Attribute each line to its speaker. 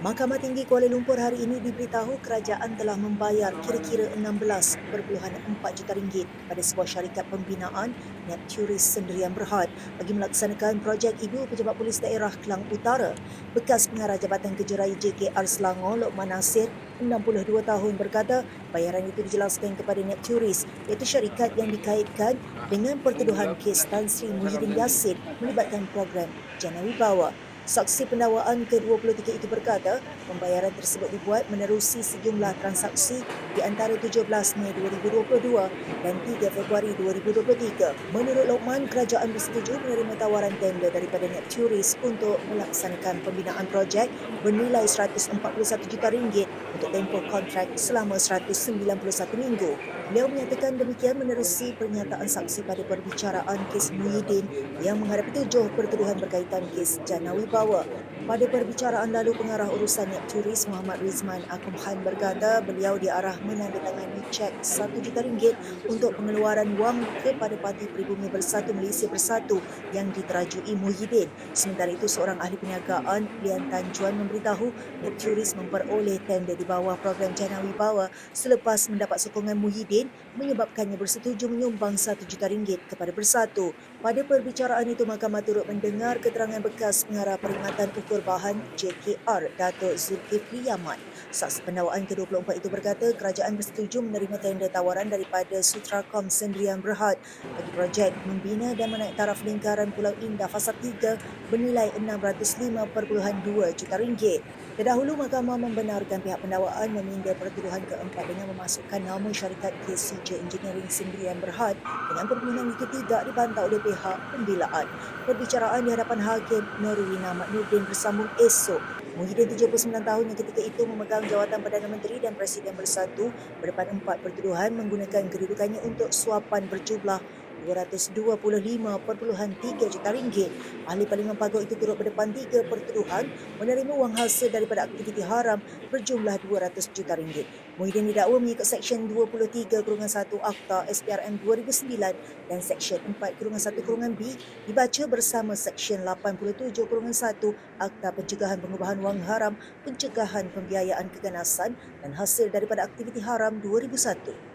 Speaker 1: Mahkamah Tinggi Kuala Lumpur hari ini diberitahu kerajaan telah membayar kira-kira 16.4 juta ringgit kepada sebuah syarikat pembinaan Nepturis Sendirian Berhad bagi melaksanakan projek Ibu Pejabat Polis Daerah Klang Utara. Bekas Pengarah Jabatan Kejeraya JKR Selangor, Lokman Nasir, 62 tahun berkata bayaran itu dijelaskan kepada Nepturis, iaitu syarikat yang dikaitkan dengan pertuduhan kes Tan Sri Muhyiddin Yassin melibatkan program Jana Wibawa. Saksi pendakwaan ke-23 itu berkata, pembayaran tersebut dibuat menerusi sejumlah transaksi di antara 17 Mei 2022 dan 3 Februari 2023. Menurut Lokman, kerajaan bersetuju menerima tawaran tender daripada Nepturis untuk melaksanakan pembinaan projek bernilai RM141 juta untuk tempoh kontrak selama 191 minggu. Beliau menyatakan demikian menerusi pernyataan saksi pada perbicaraan kes Muhyiddin yang menghadapi 7 pertuduhan berkaitan kes Jana Wibawa. Pada perbicaraan lalu, pengarah urusan Nepturis Muhammad Rizman Akumhan berkata beliau diarah menandatangani cek RM1 juta untuk pengeluaran wang kepada Parti Pribumi Bersatu Malaysia Bersatu yang diterajui Muhyiddin. Sementara itu, seorang ahli perniagaan, Lian Tan Juan, memberitahu Nepturis memperoleh tender di bawah program Jana Wibawa selepas mendapat sokongan Muhyiddin menyebabkannya bersetuju menyumbang RM1 juta kepada Bersatu. Pada perbicaraan itu, mahkamah turut mendengar keterangan bekas pengarah peringatan ukur bahan JKR, Datuk Zulkifli Yaman. Saksi pendakwaan ke-24 itu berkata kerajaan bersetuju menerima tender tawaran daripada Sutrakom Sendirian Berhad bagi projek membina dan menaik taraf lingkaran Pulau Indah Fasa 3 bernilai RM605.2 juta. Terdahulu, mahkamah membenarkan pihak pendakwaan meminda pertuduhan keempat dengan memasukkan nama syarikat KCJ Engineering Sendirian Berhad dengan permohonan itu tidak dibantah oleh pihak pembelaan. Perbicaraan di hadapan Hakim Norwina Maknudin bersambung esok. Muhyiddin, 79 tahun, yang ketika itu memegang jawatan Perdana Menteri dan Presiden Bersatu, berdepan 4 pertuduhan menggunakan kedudukannya untuk suapan berjumlah RM225.3 juta. Ahli Parlimen Pagong itu turut berdepan 3 pertuduhan menerima wang hasil daripada aktiviti haram berjumlah RM200 juta. Muhyiddin didakwa mengikut Seksyen 23/1 Akta SPRM 2009 dan Seksyen 4/1-B dibaca bersama Seksyen 87/1 Akta Pencegahan Pengubahan Wang Haram, Pencegahan Pembiayaan Keganasan dan Hasil daripada Aktiviti Haram 2001.